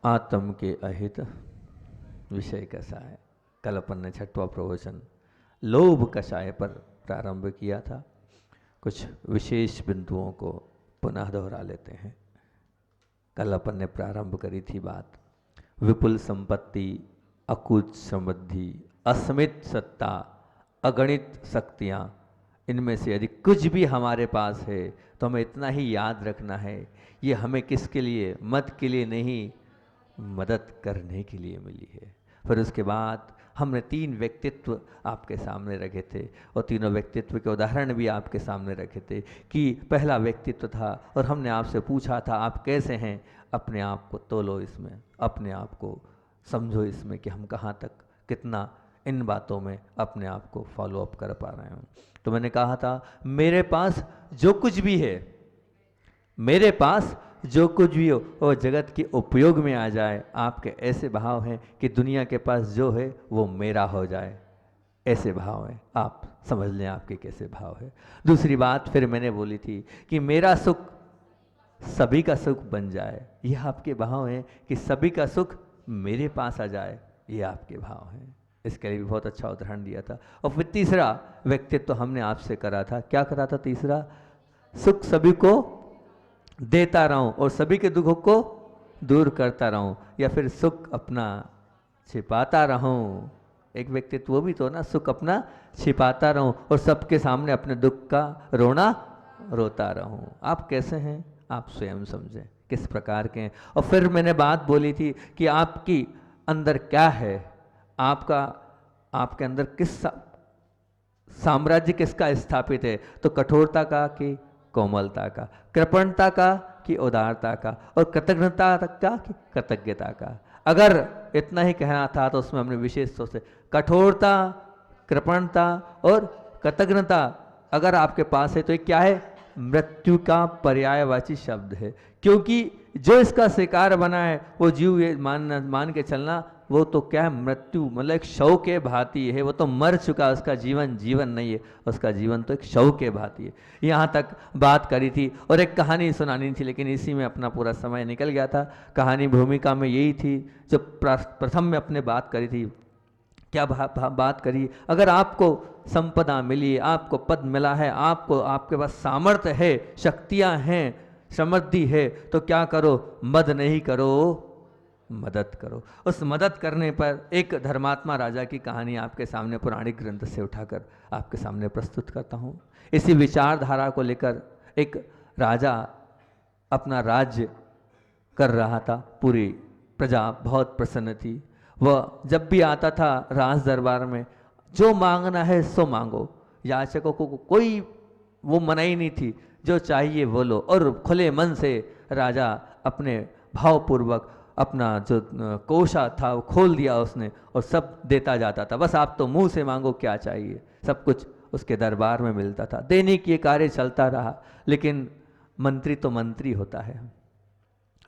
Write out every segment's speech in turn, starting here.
आत्म के अहित विषय कैसा है। कल अपन ने 6वां प्रवचन लोभ कषाय पर प्रारंभ किया था। कुछ विशेष बिंदुओं को पुनः दोहरा लेते हैं। कल अपन ने प्रारंभ करी थी बात विपुल संपत्ति, अकुत समृद्धि, असीमित सत्ता, अगणित शक्तियाँ, इनमें से यदि कुछ भी हमारे पास है तो हमें इतना ही याद रखना है, ये हमें किसके लिए, मत के लिए नहीं, मदद करने के लिए मिली है। फिर उसके बाद हमने 3 व्यक्तित्व आपके सामने रखे थे और तीनों व्यक्तित्व के उदाहरण भी आपके सामने रखे थे कि पहला व्यक्तित्व था और हमने आपसे पूछा था आप कैसे हैं। अपने आप को तोलो इसमें, अपने आप को समझो इसमें कि हम कहाँ तक कितना इन बातों में अपने आप को फॉलो अप कर पा रहे हैं। तो मैंने कहा था मेरे पास जो कुछ भी है, मेरे पास जो कुछ भी हो वो जगत के उपयोग में आ जाए। आपके ऐसे भाव हैं कि दुनिया के पास जो है वो मेरा हो जाए, ऐसे भाव हैं। आप समझ लें आपके कैसे भाव है। दूसरी बात फिर मैंने बोली थी कि मेरा सुख सभी का सुख बन जाए, यह आपके भाव हैं कि सभी का सुख मेरे पास आ जाए, ये आपके भाव हैं। इसके लिए भी बहुत अच्छा उदाहरण दिया था। और फिर तीसरा व्यक्तित्व तो हमने आपसे करा था, क्या करा था तीसरा, सुख सभी को देता रहूं और सभी के दुखों को दूर करता रहूं, या फिर सुख अपना छिपाता रहूं। एक व्यक्तित्व वो भी तो ना, सुख अपना छिपाता रहूं और सबके सामने अपने दुख का रोना रोता रहूं। आप कैसे हैं आप स्वयं समझें किस प्रकार के हैं। और फिर मैंने बात बोली थी कि आपकी अंदर क्या है, आपका आपके अंदर किस साम्राज्य किसका स्थापित है, तो कठोरता का कि कोमलता का, कृपणता का कि उदारता का, और कृतज्ञता का कि कृतज्ञता का। अगर इतना ही कहना था तो उसमें हमने विशेष तौर से कठोरता, कृपणता और कृतज्ञता अगर आपके पास है तो ये क्या है, मृत्यु का पर्यायवाची शब्द है। क्योंकि जो इसका शिकार बना है वो जीव ये मान के चलना, वो तो क्या है, मृत्यु मतलब एक शव के भांति है। वो तो मर चुका, उसका जीवन जीवन नहीं है, उसका जीवन तो एक शव के भांति है। यहाँ तक बात करी थी और एक कहानी सुनानी थी, लेकिन इसी में अपना पूरा समय निकल गया था। कहानी भूमिका में यही थी जो प्रथम में अपने बात करी थी। क्या बात करी, अगर आपको संपदा मिली, आपको पद मिला है, आपको आपके पास सामर्थ्य है, शक्तियां हैं, समृद्धि है, तो क्या करो, मद नहीं करो, मदद करो। उस मदद करने पर एक धर्मात्मा राजा की कहानी आपके सामने पौराणिक ग्रंथ से उठाकर आपके सामने प्रस्तुत करता हूँ। इसी विचारधारा को लेकर एक राजा अपना राज्य कर रहा था, पूरी प्रजा बहुत प्रसन्न थी। वह जब भी आता था राज दरबार में, जो मांगना है सो मांगो, याचकों को कोई वो मनाही नहीं थी, जो चाहिए वो लो। और खुले मन से राजा अपने भावपूर्वक अपना जो कोषा था वो खोल दिया उसने और सब देता जाता था। बस आप तो मुंह से मांगो क्या चाहिए, सब कुछ उसके दरबार में मिलता था। दैनिक ये कार्य चलता रहा, लेकिन मंत्री तो मंत्री होता है,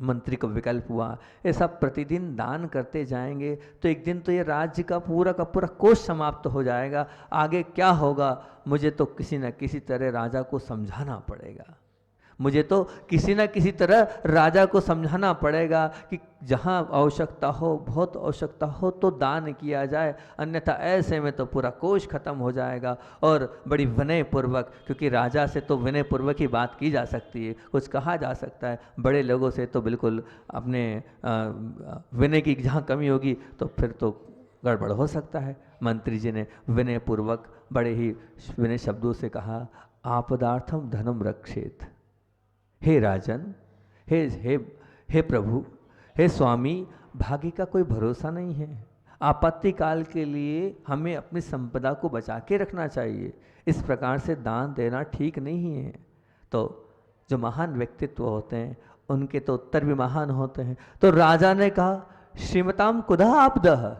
मंत्री को विकल्प हुआ ये सब प्रतिदिन दान करते जाएंगे तो एक दिन तो ये राज्य का पूरा कोष समाप्त हो जाएगा। आगे क्या होगा, मुझे तो किसी न किसी तरह राजा को समझाना पड़ेगा, मुझे तो किसी न किसी तरह राजा को समझाना पड़ेगा कि जहाँ आवश्यकता हो, बहुत आवश्यकता हो तो दान किया जाए, अन्यथा ऐसे में तो पूरा कोष खत्म हो जाएगा। और बड़ी विनयपूर्वक, क्योंकि राजा से तो विनयपूर्वक ही बात की जा सकती है, कुछ कहा जा सकता है, बड़े लोगों से तो बिल्कुल अपने विनय की जहाँ कमी होगी तो फिर तो गड़बड़ हो सकता है। मंत्री जी ने विनयपूर्वक बड़े ही विनय शब्दों से कहा, आपदार्थम धनम रक्षेत। हे राजन, हे हे हे प्रभु, हे स्वामी, भाग्य का कोई भरोसा नहीं है। आपत्ति काल के लिए हमें अपनी संपदा को बचा के रखना चाहिए, इस प्रकार से दान देना ठीक नहीं है। तो जो महान व्यक्तित्व होते हैं उनके तो उत्तर भी महान होते हैं। तो राजा ने कहा, श्रीमताम कुधा आपदह,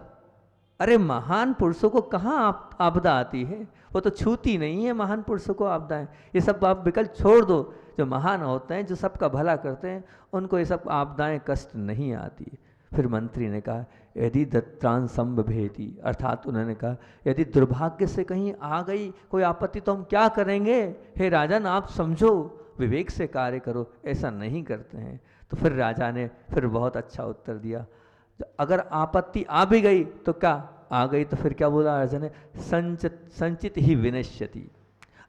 अरे महान पुरुषों को कहाँ आपदा आती है, वो तो छूती नहीं है महान पुरुषों को आपदाएं। ये सब आप विकल्प छोड़ दो, जो महान होते हैं, जो सबका भला करते हैं, उनको ये सब आपदाएं कष्ट नहीं आती। फिर मंत्री ने कहा, यदि दत्रान संभवेति, अर्थात उन्होंने कहा यदि दुर्भाग्य से कहीं आ गई कोई आपत्ति तो हम क्या करेंगे, हे राजन आप समझो, विवेक से कार्य करो, ऐसा नहीं करते हैं। तो फिर राजा ने फिर बहुत अच्छा उत्तर दिया, अगर आपत्ति आ भी गई तो क्या आ गई, तो फिर क्या बोला राजा ने, संचित ही विनश्यति।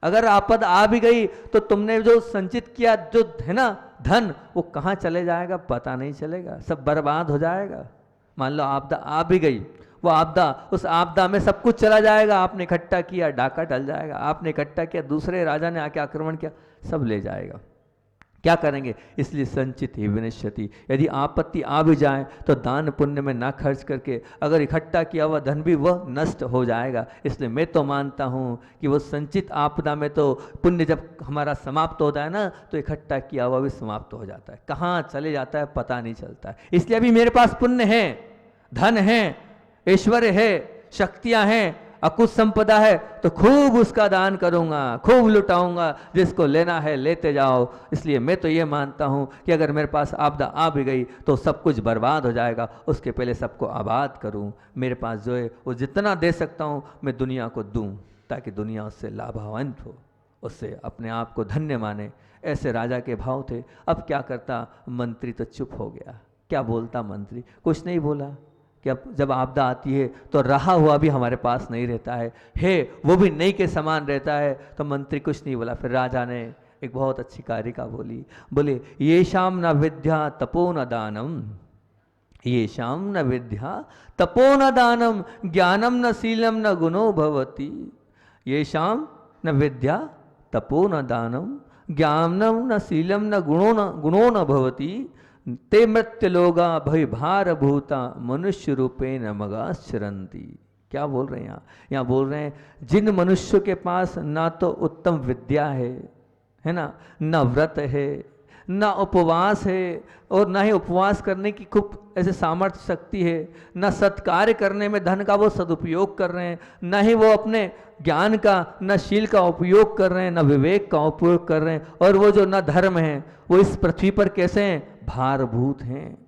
अगर आपद आ भी गई तो तुमने जो संचित किया जो है ना धन, वो कहाँ चले जाएगा पता नहीं चलेगा, सब बर्बाद हो जाएगा। मान लो आपदा आ भी गई, वो आपदा, उस आपदा में सब कुछ चला जाएगा, आपने इकट्ठा किया डाका टल जाएगा, आपने इकट्ठा किया दूसरे राजा ने आके आक्रमण किया सब ले जाएगा, क्या करेंगे। इसलिए संचित ही विनश्यति, यदि आपत्ति आ भी जाए तो दान पुण्य में ना खर्च करके अगर इकट्ठा किया हुआ धन भी वह नष्ट हो जाएगा। इसलिए मैं तो मानता हूँ कि वो संचित आपदा में तो पुण्य जब हमारा समाप्त होता है ना, तो इकट्ठा किया हुआ भी समाप्त हो जाता है, कहाँ चले जाता है पता नहीं चलता है। इसलिए अभी मेरे पास पुण्य है, धन है, ऐश्वर्य है, शक्तियाँ हैं, अकुत संपदा है, तो खूब उसका दान करूंगा, खूब लुटाऊंगा, जिसको लेना है लेते जाओ। इसलिए मैं तो ये मानता हूं कि अगर मेरे पास आपदा आ भी गई तो सब कुछ बर्बाद हो जाएगा, उसके पहले सबको आबाद करूं। मेरे पास जो है वो जितना दे सकता हूं मैं दुनिया को दूं, ताकि दुनिया उससे लाभान्वित हो, उससे अपने आप को धन्य माने। ऐसे राजा के भाव थे। अब क्या करता, मंत्री तो चुप हो गया। क्या बोलता मंत्री, कुछ नहीं बोला कि अब जब आपदा आती है तो रहा हुआ भी हमारे पास नहीं रहता है वो भी नहीं के समान रहता है। तो मंत्री कुछ नहीं बोला। फिर राजा ने एक बहुत अच्छी कारिका बोली, बोले ये शाम न विद्या तपो न दानम, ये शाम न विद्या तपो न दानम, ज्ञानम न शीलम न गुणो भवति। ये शाम न विद्या तपो न दानम, ज्ञानम न शीलम न गुणो न भवति, ते मृत्य लोगा भय भार भूता मनुष्य रूपे न मगाश्चरंती। क्या बोल रहे हैं यहाँ बोल रहे हैं जिन मनुष्यों के पास ना तो उत्तम विद्या है ना, ना व्रत है, ना उपवास है, और ना ही उपवास करने की खूब ऐसे सामर्थ्य शक्ति है, ना सत्कार्य करने में धन का वो सदुपयोग कर रहे हैं, ना ही वो अपने ज्ञान का न शील का उपयोग कर रहे हैं, न विवेक का उपयोग कर रहे हैं, और वो जो न धर्म है वो इस पृथ्वी पर कैसे हैं, भारभूत हैं।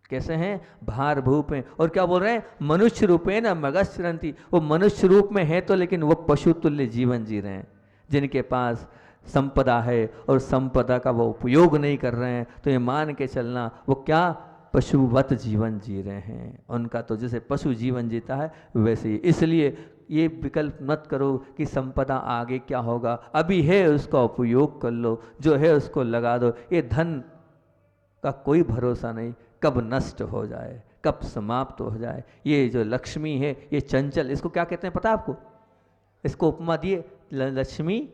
कैसे हैं, भारभूत हैं। और क्या बोल रहे हैं, मनुष्य रूपे न मगश्चरंती, वो मनुष्य रूप में है तो लेकिन वो पशु तुल्य जीवन जी रहे हैं। जिनके पास संपदा है और संपदा का वो उपयोग नहीं कर रहे हैं, तो ये मान के चलना वो क्या पशुवत जीवन जी रहे हैं। उनका तो जैसे पशु जीवन जीता है वैसे ही। इसलिए ये विकल्प मत करो कि संपदा आगे क्या होगा, अभी है उसका उपयोग कर लो, जो है उसको लगा दो। ये धन का कोई भरोसा नहीं, कब नष्ट हो जाए, कब समाप्त हो जाए। ये जो लक्ष्मी है ये चंचल, इसको क्या कहते हैं पता है आपको, इसको उपमा दिए, लक्ष्मी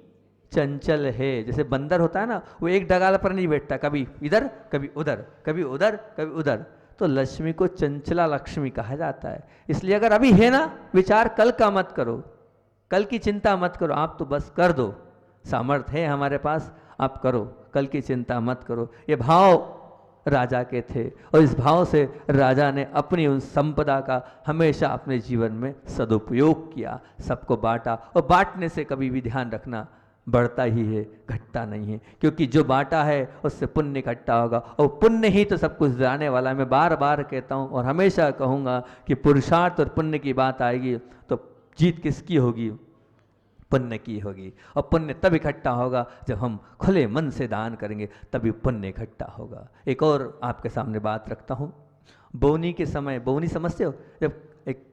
चंचल है। जैसे बंदर होता है ना, वो एक डगाल पर नहीं बैठता, कभी इधर कभी उधर, कभी उधर कभी उधर। तो लक्ष्मी को चंचला लक्ष्मी कहा जाता है। इसलिए अगर अभी है ना विचार, कल का मत करो, कल की चिंता मत करो, आप तो बस कर दो। सामर्थ्य है हमारे पास, आप करो, कल की चिंता मत करो। ये भाव राजा के थे, और इस भाव से राजा ने अपनी उन संपदा का हमेशा अपने जीवन में सदुपयोग किया, सबको बांटा। और बांटने से कभी भी ध्यान रखना, बढ़ता ही है, घटता नहीं है, क्योंकि जो बांटा है उससे पुण्य इकट्ठा होगा, और पुण्य ही तो सब कुछ जाने वाला है। मैं बार बार कहता हूँ और हमेशा कहूँगा कि पुरुषार्थ और पुण्य की बात आएगी तो जीत किसकी होगी, पुण्य की होगी। और पुण्य तब इकट्ठा होगा जब हम खुले मन से दान करेंगे, तभी पुण्य इकट्ठा होगा। एक और आपके सामने बात रखता हूँ। बोवनी के समय, बोवनी समझते हो, जब एक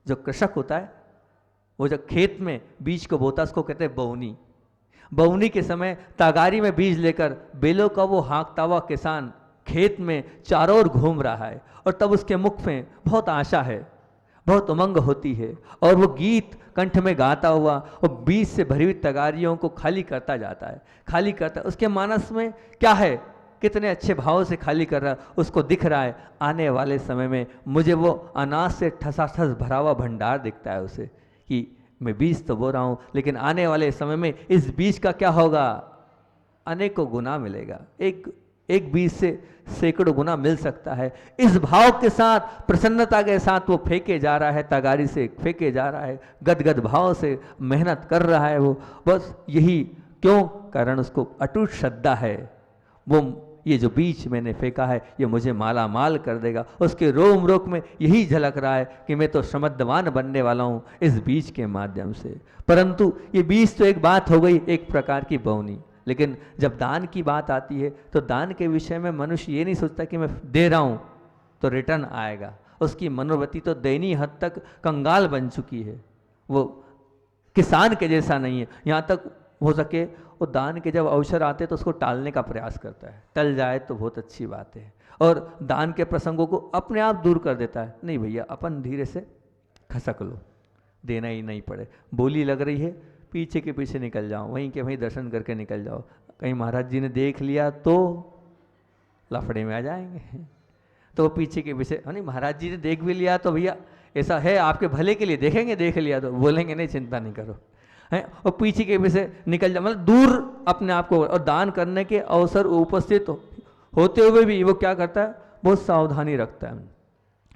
जो कृषक होता है वो जब खेत में बीज को बोता है उसको कहते हैं बोवनी। बोवनी के समय तागारी में बीज लेकर बेलों का वो हाँकता हुआ किसान खेत में चारों ओर घूम रहा है, और तब उसके मुख में बहुत आशा है, बहुत उमंग होती है, और वो गीत कंठ में गाता हुआ वो बीज से भरी हुई तगारियों को खाली करता जाता है, खाली करता है। उसके मानस में क्या है, कितने अच्छे भाव से खाली कर रहा है, उसको दिख रहा है आने वाले समय में मुझे वो अनाज से ठसाठस भरा हुआ भंडार दिखता है उसे, कि मैं बीज तो बो रहा हूँ लेकिन आने वाले समय में इस बीज का क्या होगा, अनेकों गुना मिलेगा। एक बीज से सैकड़ों गुना मिल सकता है। इस भाव के साथ, प्रसन्नता के साथ वो फेंके जा रहा है, तगारी से फेंके जा रहा है, गदगद भाव से मेहनत कर रहा है वो। बस यही क्यों, कारण उसको अटूट श्रद्धा है। वो ये जो बीज मैंने फेंका है ये मुझे माला माल कर देगा। उसके रोम रोक में यही झलक रहा है कि मैं तो समृद्धवान बनने वाला हूँ इस बीज के माध्यम से। परंतु ये बीज तो एक बात हो गई, एक प्रकार की बोवनी, लेकिन जब दान की बात आती है तो दान के विषय में मनुष्य ये नहीं सोचता कि मैं दे रहा हूँ तो रिटर्न आएगा। उसकी मनोवृत्ति तो दयनीय हद तक कंगाल बन चुकी है, वो किसान के जैसा नहीं है। यहाँ तक हो सके वो दान के जब अवसर आते हैं तो उसको टालने का प्रयास करता है, टल जाए तो बहुत अच्छी बात है, और दान के प्रसंगों को अपने आप दूर कर देता है। नहीं भैया, अपन धीरे से खसक लो, देना ही नहीं पड़े। बोली लग रही है, पीछे के पीछे निकल जाओ, वहीं के वहीं दर्शन करके निकल जाओ। कहीं महाराज जी ने देख लिया तो लफड़े में आ जाएंगे, तो पीछे के पीछे, नहीं महाराज जी ने देख भी लिया तो भैया ऐसा है आपके भले के लिए देखेंगे, देख लिया तो बोलेंगे नहीं चिंता नहीं करो, है, और पीछे के पीछे निकल जाओ, मतलब दूर अपने आप को। और दान करने के अवसर उपस्थित होते हुए भी वो क्या करता है, बहुत सावधानी रखता है,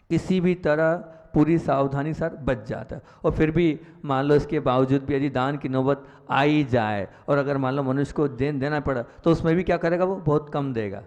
किसी भी तरह पूरी सावधानी सर बच जाता है। और फिर भी मान लो इसके बावजूद भी यदि दान की नौबत आई जाए और अगर मान लो मनुष्य को देना पड़ा तो उसमें भी क्या करेगा, वो बहुत कम देगा,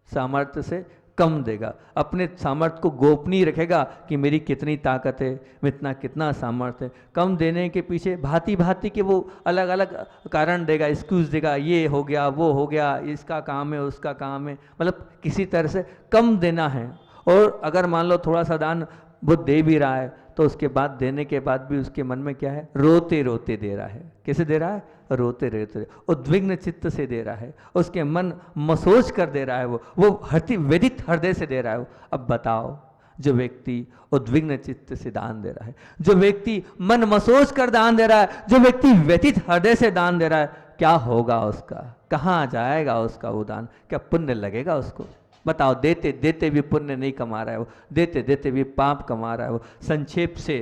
सामर्थ्य से कम देगा, अपने सामर्थ्य को गोपनीय रखेगा कि मेरी कितनी ताकत है, मैं कितना सामर्थ्य है। कम देने के पीछे भांति भांति के वो अलग अलग कारण देगा, एक्सक्यूज़ देगा, ये हो गया वो हो गया, इसका काम है उसका काम है, मतलब किसी तरह से कम देना है। और अगर मान लो थोड़ा सा दान वो दे भी रहा है तो उसके बाद देने के बाद भी उसके मन में क्या है, रोते रोते दे रहा है। कैसे दे रहा है, रोते रोते, उद्विग्न चित्त से दे रहा है, उसके मन मसोच कर दे रहा है, वो व्यथित हृदय से दे रहा है। अब बताओ, जो व्यक्ति उद्विग्न चित्त से दान दे रहा है, जो व्यक्ति मन मसोच कर दान दे रहा है, जो व्यक्ति व्यथित हृदय से दान दे रहा है, क्या होगा उसका, कहाँ जाएगा उसका वो दान, क्या पुण्य लगेगा उसको? बताओ, देते देते भी पुण्य नहीं कमा रहा है वो, देते देते भी पाप कमा रहा है वो। संक्षेप से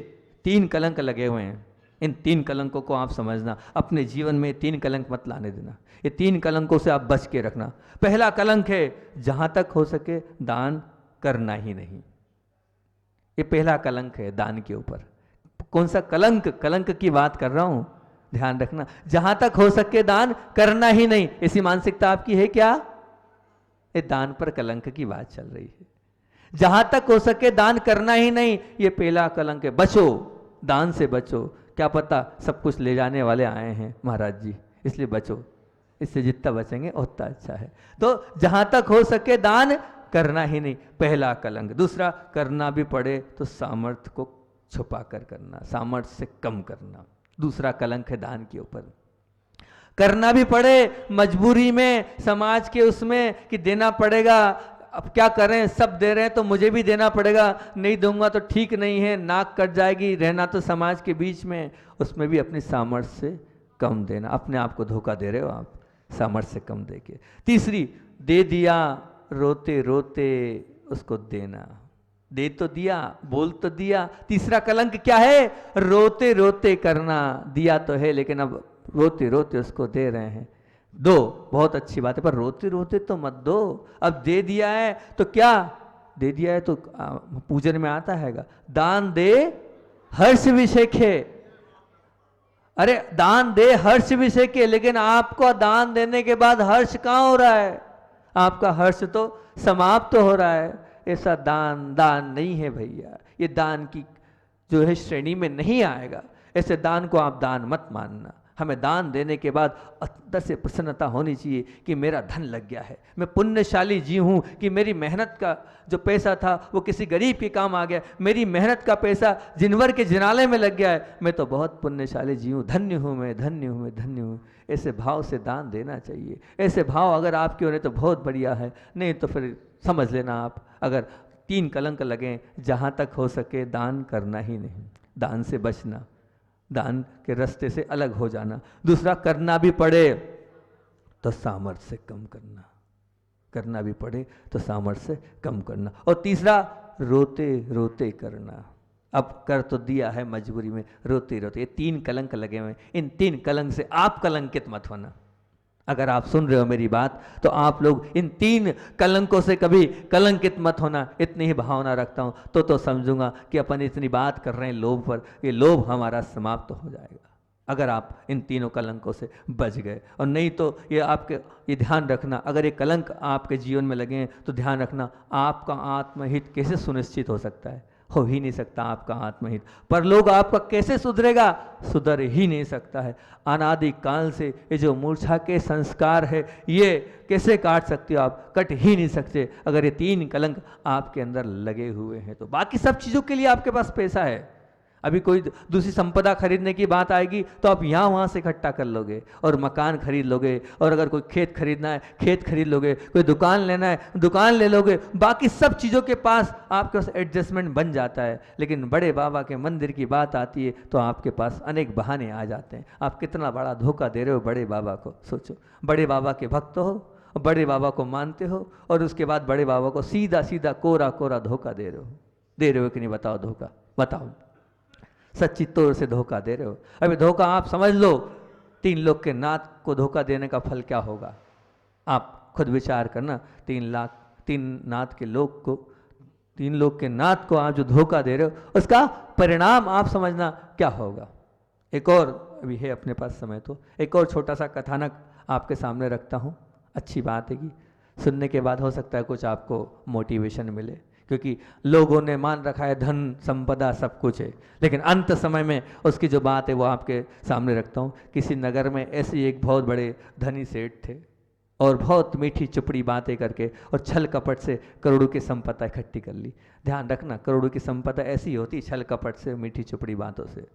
3 कलंक लगे हुए हैं, इन 3 कलंकों को आप समझना, अपने जीवन में 3 कलंक मत लाने देना, ये 3 कलंकों से आप बच के रखना। पहला कलंक है, जहां तक हो सके दान करना ही नहीं, ये पहला कलंक है दान के ऊपर। कौन सा कलंक, कलंक की बात कर रहा हूं, ध्यान रखना, जहां तक हो सके दान करना ही नहीं। ऐसी मानसिकता आपकी है क्या? ये दान पर कलंक की बात चल रही है, जहां तक हो सके दान करना ही नहीं, ये पहला कलंक है। बचो, दान से बचो, क्या पता सब कुछ ले जाने वाले आए हैं महाराज जी, इसलिए बचो, इससे जितना बचेंगे उतना अच्छा है। तो जहां तक हो सके दान करना ही नहीं, पहला कलंक। दूसरा, करना भी पड़े तो सामर्थ्य को छुपा कर करना, सामर्थ्य से कम करना, दूसरा कलंक है दान के ऊपर। करना भी पड़े मजबूरी में, समाज के उसमें कि देना पड़ेगा, अब क्या करें, सब दे रहे हैं तो मुझे भी देना पड़ेगा, नहीं दूंगा तो ठीक नहीं है, नाक कट जाएगी, रहना तो समाज के बीच में, उसमें भी अपनी सामर्थ्य से कम देना, अपने आप को धोखा दे रहे हो आप सामर्थ्य से कम दे के। तीसरी, दे दिया रोते रोते उसको देना, दे तो दिया, बोल तो दिया, तीसरा कलंक क्या है, रोते रोते करना, दिया तो है लेकिन अब रोते रोते उसको दे रहे हैं। दो, बहुत अच्छी बात है, पर रोते रोते तो मत दो। अब दे दिया है तो क्या, दे दिया है तो पूजन में आता है, दान दे हर्ष विषेखे, अरे दान दे हर्ष विषेखे, लेकिन आपको दान देने के बाद हर्ष कहाँ हो रहा है, आपका हर्ष तो समाप्त हो रहा है। ऐसा दान दान नहीं है भैया, ये दान की जो है श्रेणी में नहीं आएगा। ऐसे दान को आप दान मत मानना। हमें दान देने के बाद अंदर से प्रसन्नता होनी चाहिए कि मेरा धन लग गया है, मैं पुण्यशाली जी हूँ, कि मेरी मेहनत का जो पैसा था वो किसी गरीब के काम आ गया, मेरी मेहनत का पैसा जिनवर के जिनाले में लग गया है, मैं तो बहुत पुण्यशाली जी हूँ, धन्य हूँ मैं, धन्य हूँ मैं, धन्य हूँ। ऐसे भाव से दान देना चाहिए। ऐसे भाव अगर आपके होने तो बहुत बढ़िया है, नहीं तो फिर समझ लेना आप, अगर 3 कलंक लगे, जहाँ तक हो सके दान करना ही नहीं, दान से बचना, दान के रास्ते से अलग हो जाना। दूसरा, करना भी पड़े तो सामर्थ्य से कम करना, करना भी पड़े तो सामर्थ्य से कम करना। और तीसरा, रोते रोते करना, अब कर तो दिया है मजबूरी में, रोते रोते। ये 3 कलंक लगे हुए, इन 3 कलंक से आप कलंकित मत होना। अगर आप सुन रहे हो मेरी बात तो आप लोग इन 3 कलंकों से कभी कलंकित मत होना, इतनी ही भावना रखता हूँ तो समझूंगा कि अपन इतनी बात कर रहे हैं लोभ पर, ये लोभ हमारा समाप्त हो जाएगा अगर आप इन 3 कलंकों से बच गए। और नहीं तो ये आपके, ये ध्यान रखना, अगर ये कलंक आपके जीवन में लगे हैं तो ध्यान रखना, आपका आत्महित कैसे सुनिश्चित हो सकता है, हो ही नहीं सकता आपका आत्महित। परलोक आपका कैसे सुधरेगा? सुधर ही नहीं सकता है। अनादि काल से ये जो मूर्छा के संस्कार है, ये कैसे काट सकते हो आप? कट ही नहीं सकते अगर ये 3 कलंक आपके अंदर लगे हुए हैं तो। बाकी सब चीज़ों के लिए आपके पास पैसा है। अभी कोई दूसरी संपदा खरीदने की बात आएगी तो आप यहाँ वहाँ से इकट्ठा कर लोगे और मकान खरीद लोगे, और अगर कोई खेत खरीदना है खेत खरीद लोगे, कोई दुकान लेना है दुकान ले लोगे। बाकी सब चीज़ों के पास आपके पास एडजस्टमेंट बन जाता है, लेकिन बड़े बाबा के मंदिर की बात आती है तो आपके पास अनेक बहाने आ जाते हैं। आप कितना बड़ा धोखा दे रहे हो बड़े बाबा को। सोचो, बड़े बाबा के भक्त हो, बड़े बाबा को मानते हो, और उसके बाद बड़े बाबा को सीधा सीधा कोरा कोरा धोखा दे रहे हो कि नहीं? बताओ धोखा, बताओ, सच्ची तौर से धोखा दे रहे हो। अभी धोखा आप समझ लो, 3 लोग के नाथ को धोखा देने का फल क्या होगा? आप खुद विचार करना। 3 नाथ के लोग को, 3 लोग के नाथ को आप जो धोखा दे रहे हो, उसका परिणाम आप समझना क्या होगा। एक और अभी है अपने पास समय तो एक और छोटा सा कथानक आपके सामने रखता हूँ। अच्छी बात है कि सुनने के बाद हो सकता है कुछ आपको मोटिवेशन मिले, क्योंकि लोगों ने मान रखा है धन संपदा सब कुछ है, लेकिन अंत समय में उसकी जो बात है वो आपके सामने रखता हूँ। किसी नगर में ऐसे एक बहुत बड़े धनी सेठ थे, और बहुत मीठी चुपड़ी बातें करके और छल कपट से करोड़ों की संपदा इकट्ठी कर ली। ध्यान रखना, करोड़ों की संपदा ऐसी होती छल कपट से, मीठी चुपड़ी बातों से।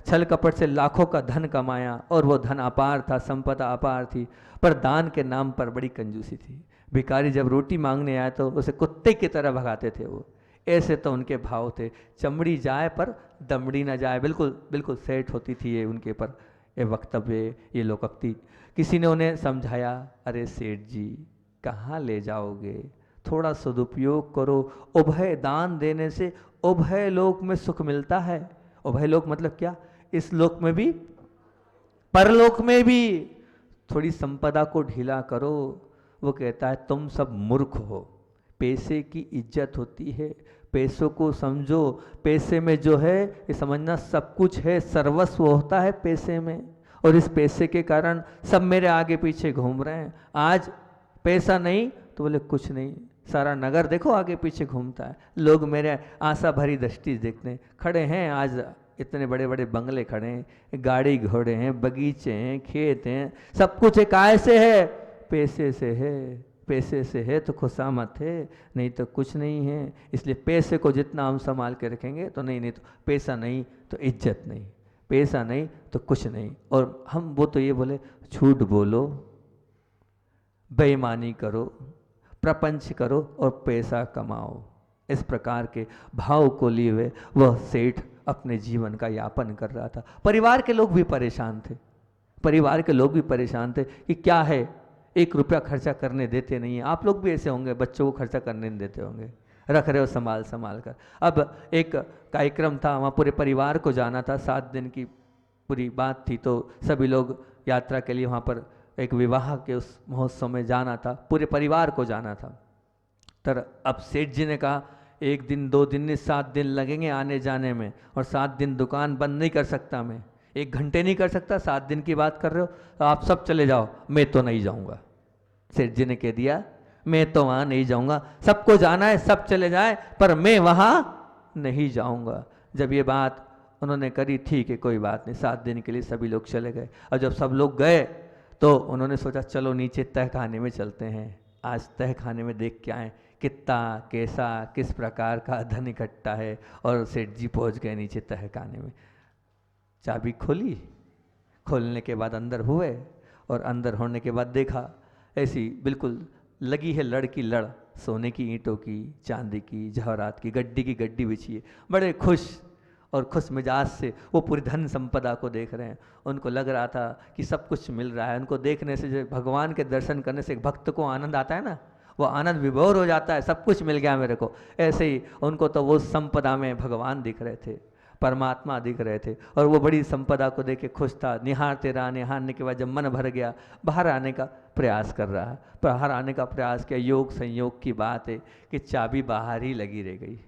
छल कपट से लाखों का धन कमाया, और वो धन अपार था, संपदा अपार थी, पर दान के नाम पर बड़ी कंजूसी थी। भिखारी जब रोटी मांगने आए तो उसे कुत्ते की तरह भगाते थे वो। ऐसे तो उनके भाव थे, चमड़ी जाए पर दमड़ी ना जाए। बिल्कुल बिल्कुल सेठ होती थी ये उनके पर ये वक्तव्य, ये लोकोक्ति। किसी ने उन्हें समझाया, अरे सेठ जी कहाँ ले जाओगे, थोड़ा सदुपयोग करो, उभय दान देने से उभय लोक में सुख मिलता है। उभय लोक मतलब क्या? इस लोक में भी परलोक में भी। थोड़ी संपदा को ढीला करो। वो कहता है तुम सब मूर्ख हो, पैसे की इज्जत होती है, पैसों को समझो। पैसे में जो है ये समझना सब कुछ है, सर्वस्व होता है पैसे में, और इस पैसे के कारण सब मेरे आगे पीछे घूम रहे हैं। आज पैसा नहीं तो बोले कुछ नहीं, सारा नगर देखो आगे पीछे घूमता है, लोग मेरे आशा भरी दृष्टि देखते हैं। खड़े हैं आज इतने बड़े बड़े बंगले खड़े हैं, गाड़ी घोड़े हैं, बगीचे हैं, खेत हैं, सब कुछ है। काय से है? पैसे से है। पैसे से है तो खुशामत है, नहीं तो कुछ नहीं है। इसलिए पैसे को जितना हम संभाल के रखेंगे तो नहीं तो पैसा नहीं तो इज्जत नहीं, पैसा नहीं तो कुछ नहीं। और हम वो तो ये बोले झूठ बोलो, बेईमानी करो, प्रपंच करो और पैसा कमाओ। इस प्रकार के भाव को लिए हुए वह सेठ अपने जीवन का यापन कर रहा था। परिवार के लोग भी परेशान थे, परिवार के लोग भी परेशान थे कि क्या है, 1 रुपया खर्चा करने देते नहीं है। आप लोग भी ऐसे होंगे, बच्चों को खर्चा करने नहीं देते होंगे, रख रहे हो संभाल संभाल कर। अब एक कार्यक्रम था, वहाँ पूरे परिवार को जाना था, 7 दिन की पूरी बात थी, तो सभी लोग यात्रा के लिए वहाँ पर एक विवाह के उस महोत्सव में जाना था, पूरे परिवार को जाना था। तर अब सेठ जी ने कहा 1 दिन 2 दिन नहीं 7 दिन लगेंगे आने जाने में, और 7 दिन दुकान बंद नहीं कर सकता मैं, 1 घंटे नहीं कर सकता, 7 दिन की बात कर रहे हो, तो आप सब चले जाओ, मैं तो नहीं जाऊंगा। सेठ जी ने कह दिया मैं तो वहाँ नहीं जाऊंगा, सबको जाना है सब चले जाए पर मैं वहाँ नहीं जाऊंगा। जब ये बात उन्होंने करी, ठीक है कोई बात नहीं, 7 दिन के लिए सभी लोग चले गए। और जब सब लोग गए तो उन्होंने सोचा चलो नीचे तह खाने में चलते हैं, आज तह खाने में देख के आए कितना कैसा किस प्रकार का धन इकट्ठा है। और सेठ जी पहुँच गए नीचे तह खाने में, चाबी खोली, खोलने के बाद अंदर हुए, और अंदर होने के बाद देखा ऐसी बिल्कुल लगी है लड़ की लड़, सोने की ईंटों की, चांदी की, जवाहरात की गड्डी बिछी है। बड़े खुश और खुश मिजाज से वो पूरी धन संपदा को देख रहे हैं। उनको लग रहा था कि सब कुछ मिल रहा है। उनको देखने से, जो भगवान के दर्शन करने से एक भक्त को आनंद आता है ना, वो आनंद विभोर हो जाता है, सब कुछ मिल गया मेरे को। ऐसे ही उनको तो वो संपदा में भगवान दिख रहे थे, परमात्मा दिख रहे थे, और वो बड़ी संपदा को देख के खुश था। निहारते रहा, निहारने के बाद जब मन भर गया, बाहर आने का प्रयास कर रहा है। बाहर आने का प्रयास किया, योग संयोग की बात है कि चाबी बाहर ही लगी रह गई,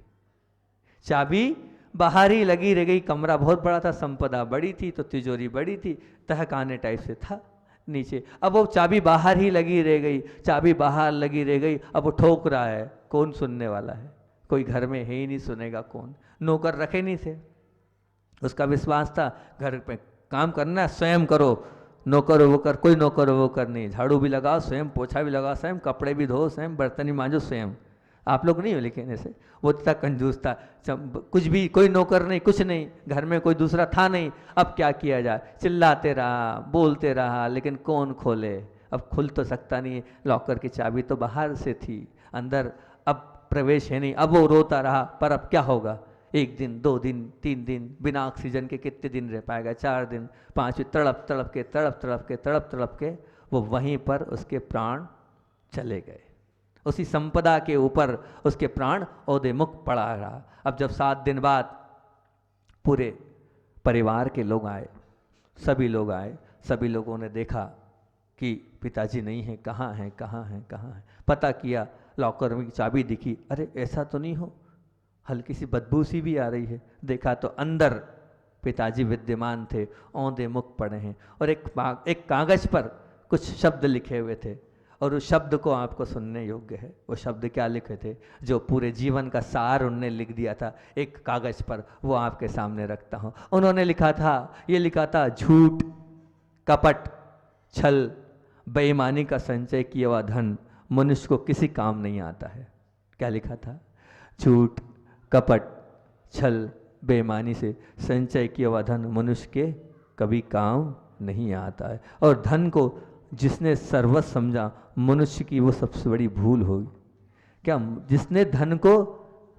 चाबी बाहर ही लगी रह गई। कमरा बहुत बड़ा था, संपदा बड़ी थी, तो तिजोरी बड़ी थी, तहखाने टाइप से था नीचे। अब वो चाबी बाहर ही लगी रह गई, चाबी बाहर लगी रह गई। अब वो ठोक रहा है, कौन सुनने वाला है? कोई घर में है ही नहीं, सुनेगा कौन। नौकर रखे नहीं थे, उसका विश्वास था घर पे काम करना है स्वयं करो, नौकर वोकर कोई नौकर वोकर नहीं, झाड़ू भी लगाओ स्वयं, पोछा भी लगाओ स्वयं, कपड़े भी धो स्वयं, बर्तन भी मांजो स्वयं। आप लोग नहीं हो लेकिन ऐसे, वो इतना कंजूस था, कुछ भी, कोई नौकर नहीं, कुछ नहीं, घर में कोई दूसरा था नहीं। अब क्या किया जाए, चिल्लाते रहा, बोलते रहा, लेकिन कौन खोले, अब खुल तो सकता नहीं, लॉकर की चाबी तो बाहर से थी, अंदर अब प्रवेश है नहीं। अब वो रोता रहा, पर अब क्या होगा, 1 दिन 2 दिन 3 दिन, बिना ऑक्सीजन के कितने दिन रह पाएगा, 4 दिन 5 दिन, तड़प तड़प के वो वहीं पर उसके प्राण चले गए। उसी संपदा के ऊपर उसके प्राण औदे मुख पड़ा रहा। अब जब 7 दिन बाद पूरे परिवार के लोग आए, सभी लोग आए, सभी लोगों ने देखा कि पिताजी नहीं है, कहाँ हैं कहाँ हैं कहाँ हैं। पता किया, लॉकर में चाबी दिखी, अरे ऐसा तो नहीं हो, हल्की सी बदबू सी भी आ रही है। देखा तो अंदर पिताजी विद्यमान थे, औंधे मुख पड़े हैं, और एक कागज पर कुछ शब्द लिखे हुए थे, और उस शब्द को आपको सुनने योग्य है। वो शब्द क्या लिखे थे, जो पूरे जीवन का सार उनने लिख दिया था एक कागज पर, वो आपके सामने रखता हूँ। उन्होंने लिखा था, ये लिखा था, झूठ कपट छल बेईमानी का संचय किया हुआ धन मनुष्य को किसी काम नहीं आता है। क्या लिखा था, झूठ कपट छल बेईमानी से संचय किया हुआ धन मनुष्य के कभी काम नहीं आता है, और धन को जिसने सर्वस्व समझा मनुष्य की वो सबसे बड़ी भूल होगी। क्या, जिसने धन को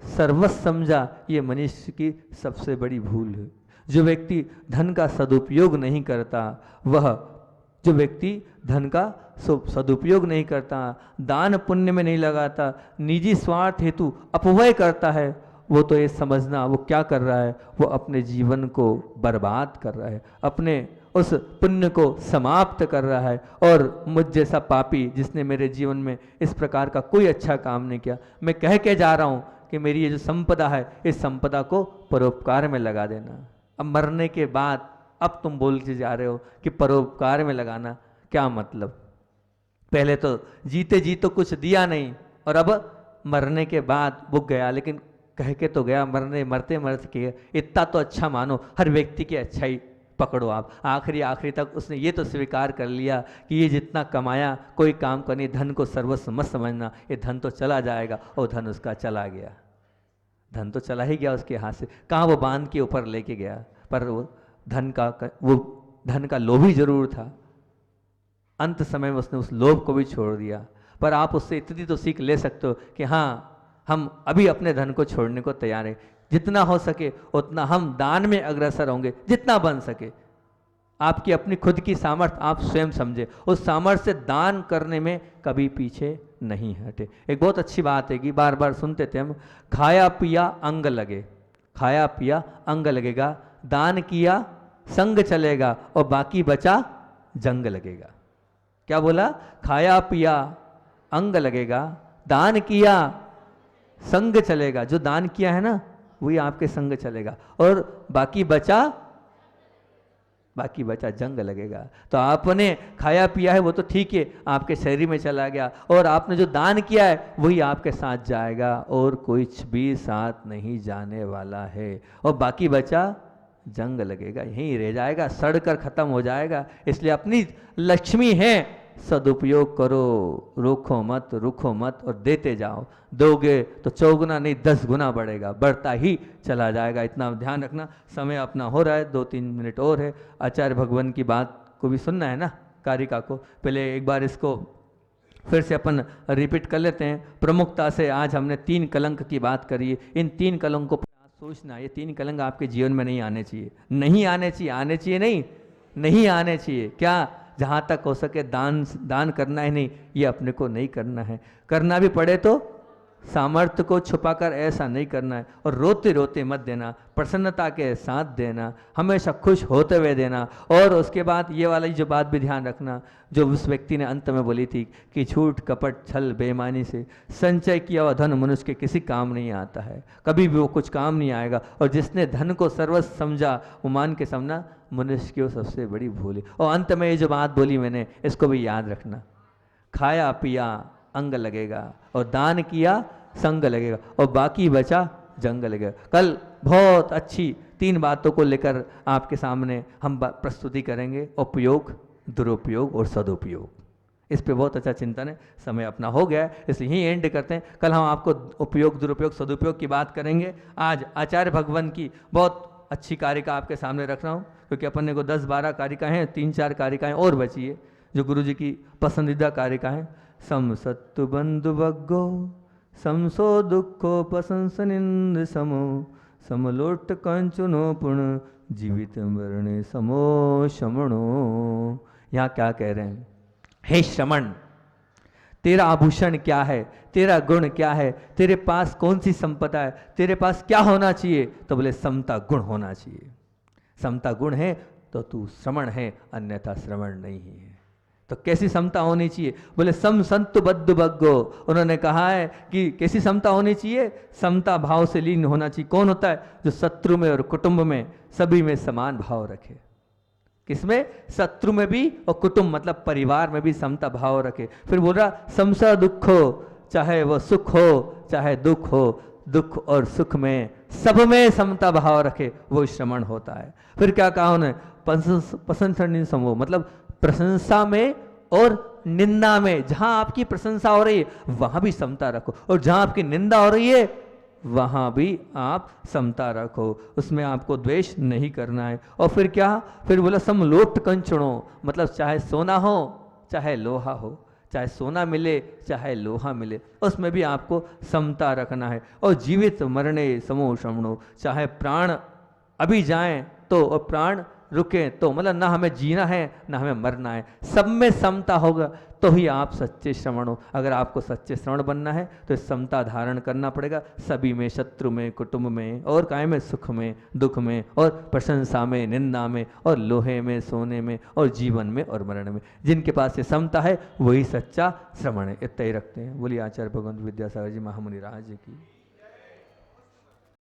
सर्वस्व समझा ये मनुष्य की सबसे बड़ी भूल है। जो व्यक्ति धन का सदुपयोग नहीं करता, वह जो व्यक्ति धन का सदुपयोग नहीं करता, दान पुण्य में नहीं लगाता, निजी स्वार्थ हेतु अपव्यय करता है, वो तो ये समझना वो क्या कर रहा है, वो अपने जीवन को बर्बाद कर रहा है, अपने उस पुण्य को समाप्त कर रहा है। और मुझ जैसा पापी जिसने मेरे जीवन में इस प्रकार का कोई अच्छा काम नहीं किया, मैं कह के जा रहा हूँ कि मेरी ये जो संपदा है, इस संपदा को परोपकार में लगा देना। अब मरने के बाद अब तुम बोल के जा रहे हो कि परोपकार में लगाना, क्या मतलब? पहले तो जीते जी तो कुछ दिया नहीं, और अब मरने के बाद वो गया, लेकिन कह के तो गया, मरते के इतना तो अच्छा मानो, हर व्यक्ति की अच्छाई पकड़ो आप। आखिरी तक उसने ये तो स्वीकार कर लिया कि ये जितना कमाया कोई काम का नहीं, धन को सर्वस्व मत समझना, ये धन तो चला जाएगा, और धन उसका चला गया, धन तो चला ही गया उसके हाथ से। कहाँ वो बांध के ऊपर लेके गया, पर वो धन का लोभी जरूर था। अंत समय में उसने उस लोभ को भी छोड़ दिया। पर आप उससे इतनी तो सीख ले सकते हो कि हाँ, हम अभी अपने धन को छोड़ने को तैयार हैं, जितना हो सके उतना हम दान में अग्रसर होंगे, जितना बन सके। आपकी अपनी खुद की सामर्थ्य आप स्वयं समझे, उस सामर्थ्य से दान करने में कभी पीछे नहीं हटे। एक बहुत अच्छी बात है कि बार बार सुनते थे हम, खाया पिया अंग लगे, खाया पिया अंग लगेगा, दान किया संग चलेगा, और बाकी बचा जंग लगेगा। क्या बोला? खाया पिया अंग लगेगा, दान किया संग चलेगा। जो दान किया है ना वही आपके संग चलेगा, और बाकी बचा जंग लगेगा। तो आपने खाया पिया है वो तो ठीक है, आपके शरीर में चला गया, और आपने जो दान किया है वही आपके साथ जाएगा, और कुछ भी साथ नहीं जाने वाला है, और बाकी बचा जंग लगेगा, यहीं रह जाएगा, सड़ कर खत्म हो जाएगा। इसलिए अपनी लक्ष्मी है, सदुपयोग करो, रुखो मत, और देते जाओ। दोगे तो 4 गुना नहीं 10 गुना बढ़ेगा, बढ़ता ही चला जाएगा। इतना ध्यान रखना। समय अपना हो रहा है, 2-3 मिनट और है। आचार्य भगवान की बात को भी सुनना है ना, कारिका को। पहले एक बार इसको फिर से अपन रिपीट कर लेते हैं प्रमुखता से। आज हमने 3 कलंक की बात करी। इन 3 कलंक को सोचना, ये 3 कलंक आपके जीवन में नहीं आने चाहिए, नहीं आने चाहिए। क्या? जहाँ तक हो सके दान करना ही नहीं, ये अपने को नहीं करना है। करना भी पड़े तो सामर्थ्य को छुपाकर ऐसा नहीं करना है, और रोते रोते मत देना, प्रसन्नता के साथ देना, हमेशा खुश होते हुए देना। और उसके बाद ये वाली जो बात भी ध्यान रखना, जो उस व्यक्ति ने अंत में बोली थी कि झूठ कपट छल बेईमानी से संचय किया हुआ धन मनुष्य के किसी काम नहीं आता है, कभी भी वो कुछ काम नहीं आएगा। और जिसने धन को सर्वस्व समझा, वो मान के समझना मनुष्य की वो सबसे बड़ी भूल है। और अंत में ये जो बात बोली मैंने, इसको भी याद रखना, खाया पिया अंग लगेगा, और दान किया संग लगेगा, और बाकी बचा जंग लगेगा। कल बहुत अच्छी 3 बातों को लेकर आपके सामने हम प्रस्तुति करेंगे, उपयोग, दुरुपयोग और सदुपयोग। इस पे बहुत अच्छा चिंतन है। समय अपना हो गया है, इसलिए यहीं एंड करते हैं। कल हम आपको उपयोग, दुरुपयोग, सदुपयोग की बात करेंगे। आज आचार्य भगवान की बहुत अच्छी कारिका आपके सामने रख रहा हूँ, क्योंकि अपन ने को 10-12 कारिका हैं, 3-4 कारिकाएं और बची है जो गुरु जी की पसंदीदा कारिका हैं। सम सत्तु बंधु बग्गो समसो दुखो प्रशंसनिंद समो समलोट कंचनो पुण जीवित मरणे समो शमणो। यहाँ क्या कह रहे हैं? हे श्रमण, तेरा आभूषण क्या है, तेरा गुण क्या है, तेरे पास कौन सी संपदा है, तेरे पास क्या होना चाहिए? तो बोले समता गुण होना चाहिए। समता गुण है तो तू श्रमण है, अन्यथा श्रमण नहीं है। तो कैसी समता होनी चाहिए? बोले सम संतु बद्ध बग्गो। उन्होंने कहा है कि कैसी समता होनी चाहिए? समता भाव से लीन होना चाहिए। कौन होता है? जो शत्रु में और कुटुंब में सभी में समान भाव रखे। किसमें? शत्रु में भी और कुटुंब मतलब परिवार में भी समता भाव रखे। फिर बोल रहा समसा दुख हो, चाहे वह सुख हो चाहे दुख हो, दुख और सुख में सब में समता भाव रखे, वो श्रमण होता है। फिर क्या कहा उन्होंने? प्रशंसनीय समूह मतलब प्रशंसा में और निंदा में, जहां आपकी प्रशंसा हो रही है वहां भी समता रखो, और जहां आपकी निंदा हो रही है वहां भी आप समता रखो, उसमें आपको द्वेष नहीं करना है। और फिर क्या? फिर बोला समलोट कंचनो, मतलब चाहे सोना हो चाहे लोहा हो, चाहे सोना मिले चाहे लोहा मिले, उसमें भी आपको समता रखना है। और जीवित मरणे समो शमणो, चाहे प्राण अभी जाएं तो और प्राण रुके तो, मतलब ना हमें जीना है ना हमें मरना है, सब में समता होगा तो ही आप सच्चे श्रमण हो। अगर आपको सच्चे श्रवण बनना है तो इस समता धारण करना पड़ेगा सभी में, शत्रु में, कुटुंब में और काय में, सुख में, दुख में और प्रशंसा में, निंदा में और लोहे में, सोने में और जीवन में और मरण में। जिनके पास ये समता है वही सच्चा श्रवण है। इतना ही रखते हैं। बोलिए आचार्य भगवंत विद्यासागर जी महामुनि राज की।